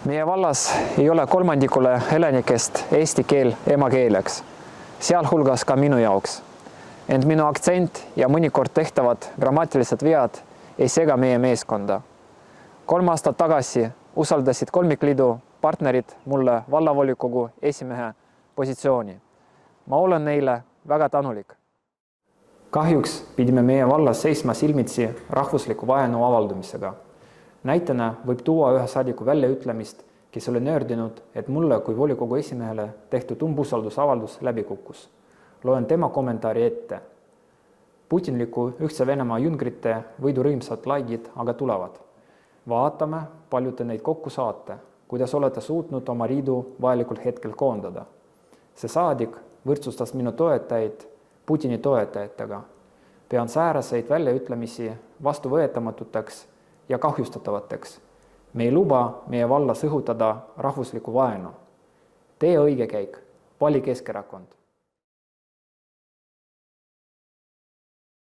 Meie vallas ei ole kolmandikule elanikest eesti keel emakeeleks, sealhulgas ka minu jaoks. Ent minu aktsent ja mõnikord tehtavad grammatilised vead ei sega meie meeskonda. 3 aastat tagasi usaldasid kolmikliidu partnerid mulle vallavolikogu esimehe positsiooni. Ma olen neile väga tänulik. Kahjuks pidime meie vallas seisma silmitsi rahvusliku vaenu avaldumisega. Näitena võib tuua ühe saadiku väljaütlemist, kes oli nördinud, et mulle kui volikogu esimehele tehtud umbusaldusavaldus läbi kukkus. Loen tema kommentaari ette. Putinliku Ühtse Venemaa jüngrite võidurõimsad laikid aga tulevad. Vaatame, palju te neid kokku saate, kuidas olete suutnud oma riidu vajalikul hetkel koondada. See saadik võrdsustas minu toetajaid Putini toetajatega. Pean sääraseid väljaütlemisi vastuvõetamatuteks ja kahjustatavateks. Me ei luba meie vallas õhutada rahvuslikku vaenu. Tee õige käik, vali Keskerakond.